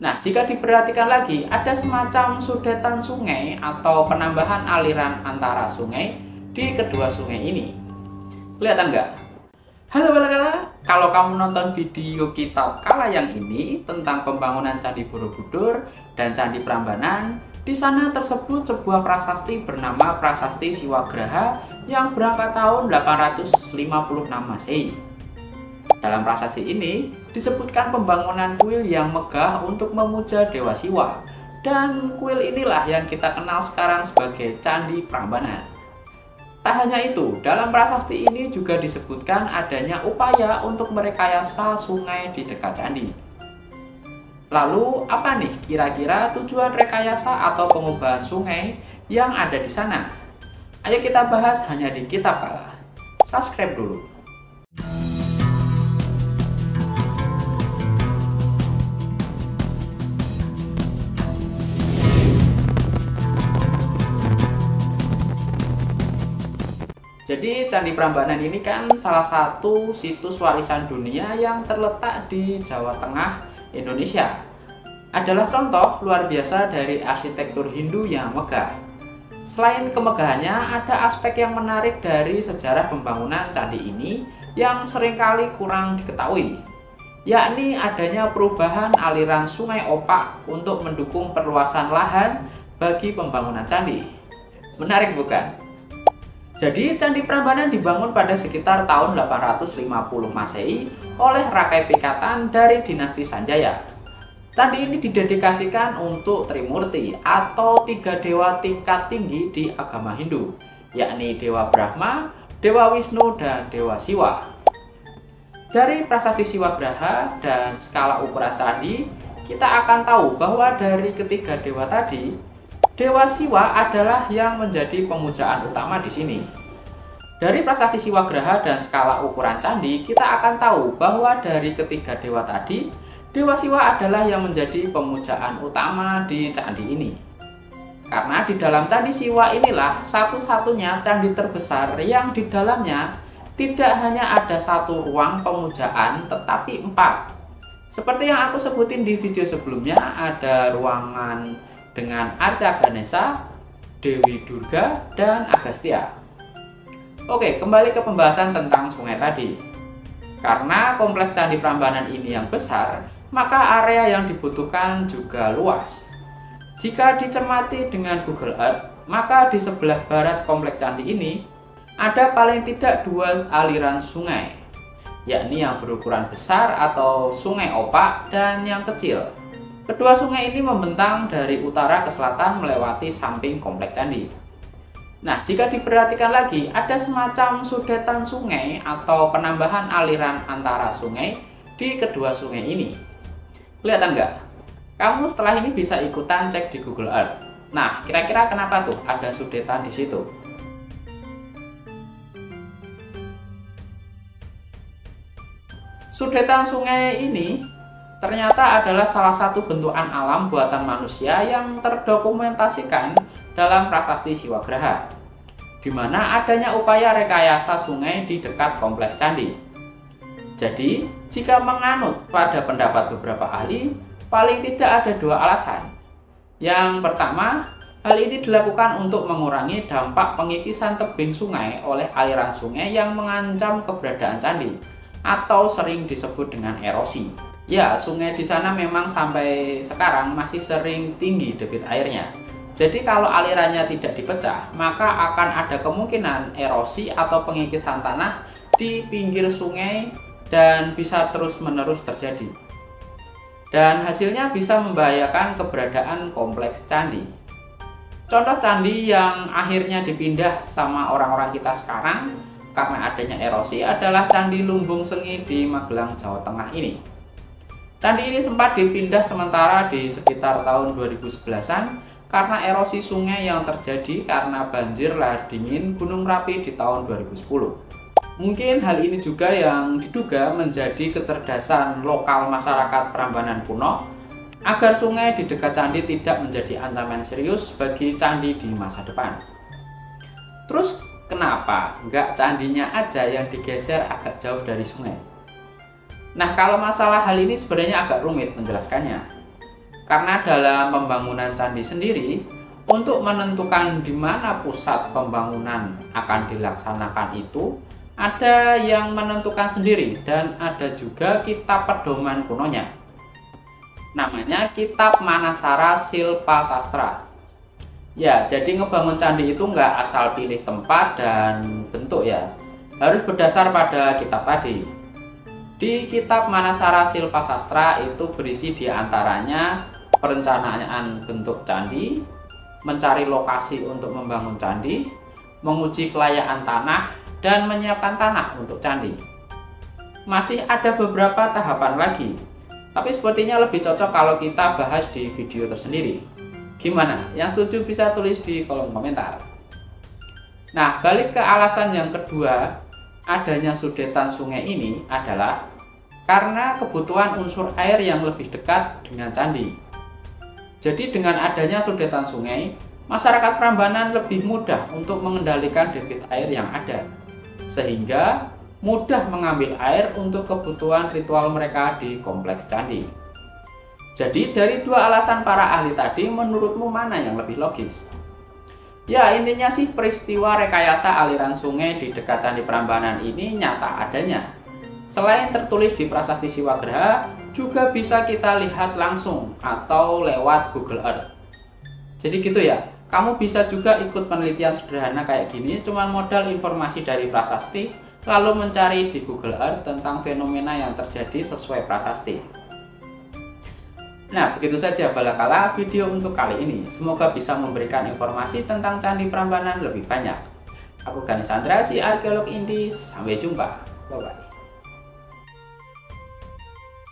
Nah, jika diperhatikan lagi, ada semacam sudetan sungai atau penambahan aliran antara sungai di kedua sungai ini. Kelihatan nggak? Halo Balakala, kalau kamu nonton video kita kala yang ini tentang pembangunan Candi Borobudur dan Candi Prambanan, di sana tersebut sebuah prasasti bernama Prasasti Siwagraha yang berangkat tahun 856 Masehi. Dalam prasasti ini disebutkan pembangunan kuil yang megah untuk memuja Dewa Siwa, dan kuil inilah yang kita kenal sekarang sebagai Candi Prambanan. Tak hanya itu, dalam prasasti ini juga disebutkan adanya upaya untuk merekayasa sungai di dekat candi. Lalu, apa nih kira-kira tujuan rekayasa atau pengubahan sungai yang ada di sana? Ayo kita bahas hanya di Kitab Kala. Subscribe dulu. Jadi Candi Prambanan ini kan salah satu situs warisan dunia yang terletak di Jawa Tengah, Indonesia. Adalah contoh luar biasa dari arsitektur Hindu yang megah. Selain kemegahannya, ada aspek yang menarik dari sejarah pembangunan candi ini yang seringkali kurang diketahui, yakni adanya perubahan aliran Sungai Opak untuk mendukung perluasan lahan bagi pembangunan candi. Menarik bukan? Jadi Candi Prambanan dibangun pada sekitar tahun 850 Masehi oleh Rakai Pikatan dari dinasti Sanjaya. Candi ini didedikasikan untuk Trimurti atau tiga dewa tingkat tinggi di agama Hindu, yakni Dewa Brahma, Dewa Wisnu, dan Dewa Siwa. Dari prasasti Siwagraha dan skala ukuran candi, kita akan tahu bahwa dari ketiga dewa tadi, Dewa Siwa adalah yang menjadi pemujaan utama di sini. Dari prasasti Siwagraha dan skala ukuran candi, kita akan tahu bahwa dari ketiga dewa tadi, Dewa Siwa adalah yang menjadi pemujaan utama di candi ini. Karena di dalam Candi Siwa inilah satu-satunya candi terbesar yang di dalamnya tidak hanya ada satu ruang pemujaan, tetapi 4. Seperti yang aku sebutin di video sebelumnya, ada ruangan dengan Arca Ganesha, Dewi Durga, dan Agastya. Oke, kembali ke pembahasan tentang sungai tadi. Karena kompleks Candi Prambanan ini yang besar, maka area yang dibutuhkan juga luas. Jika dicermati dengan Google Earth, maka di sebelah barat kompleks candi ini ada paling tidak 2 aliran sungai, yakni yang berukuran besar atau Sungai Opak dan yang kecil. Kedua sungai ini membentang dari utara ke selatan melewati samping kompleks candi. Nah, jika diperhatikan lagi, ada semacam sudetan sungai atau penambahan aliran antara sungai di kedua sungai ini. Kelihatan nggak? Kamu setelah ini bisa ikutan cek di Google Earth. Nah, kira-kira kenapa tuh ada sudetan di situ? Sudetan sungai ini ternyata adalah salah satu bentukan alam buatan manusia yang terdokumentasikan dalam prasasti Siwagraha, di mana adanya upaya rekayasa sungai di dekat kompleks candi. Jadi, jika menganut pada pendapat beberapa ahli, paling tidak ada 2 alasan. Yang pertama, hal ini dilakukan untuk mengurangi dampak pengikisan tebing sungai oleh aliran sungai yang mengancam keberadaan candi, atau sering disebut dengan erosi. Ya, sungai di sana memang sampai sekarang masih sering tinggi debit airnya. Jadi kalau alirannya tidak dipecah, maka akan ada kemungkinan erosi atau pengikisan tanah di pinggir sungai dan bisa terus-menerus terjadi. Dan hasilnya bisa membahayakan keberadaan kompleks candi. Contoh candi yang akhirnya dipindah sama orang-orang kita sekarang karena adanya erosi adalah Candi Lumbung Sengi di Magelang, Jawa Tengah ini. Candi ini sempat dipindah sementara di sekitar tahun 2011-an karena erosi sungai yang terjadi karena banjir lahar dingin Gunung Merapi di tahun 2010. Mungkin hal ini juga yang diduga menjadi kecerdasan lokal masyarakat Prambanan kuno agar sungai di dekat candi tidak menjadi ancaman serius bagi candi di masa depan. Terus kenapa nggak candinya aja yang digeser agak jauh dari sungai? Nah, kalau masalah hal ini sebenarnya agak rumit menjelaskannya. Karena dalam pembangunan candi sendiri, untuk menentukan di mana pusat pembangunan akan dilaksanakan itu, ada yang menentukan sendiri dan ada juga kitab pedoman kunonya. Namanya Kitab Manasara Silpa Sastra. Ya, jadi ngebangun candi itu nggak asal pilih tempat dan bentuk ya. Harus berdasar pada kitab tadi. Di Kitab Manasara Silpa Sastra itu berisi diantaranya perencanaan bentuk candi, mencari lokasi untuk membangun candi, menguji kelayakan tanah, dan menyiapkan tanah untuk candi. Masih ada beberapa tahapan lagi, tapi sepertinya lebih cocok kalau kita bahas di video tersendiri. Gimana? Yang setuju bisa tulis di kolom komentar. Nah, balik ke alasan yang kedua, adanya sudetan sungai ini adalah karena kebutuhan unsur air yang lebih dekat dengan candi. Jadi dengan adanya sudetan sungai, masyarakat Prambanan lebih mudah untuk mengendalikan debit air yang ada, sehingga mudah mengambil air untuk kebutuhan ritual mereka di kompleks candi. Jadi dari dua alasan para ahli tadi, menurutmu mana yang lebih logis? Ya, intinya sih peristiwa rekayasa aliran sungai di dekat Candi Prambanan ini nyata adanya. Selain tertulis di Prasasti Siwagraha, juga bisa kita lihat langsung atau lewat Google Earth. Jadi gitu ya, kamu bisa juga ikut penelitian sederhana kayak gini, cuman modal informasi dari prasasti, lalu mencari di Google Earth tentang fenomena yang terjadi sesuai prasasti. Nah, begitu saja balakala video untuk kali ini. Semoga bisa memberikan informasi tentang Candi Prambanan lebih banyak. Aku Ganesandra, si arkeolog Indis. Sampai jumpa. Bye-bye.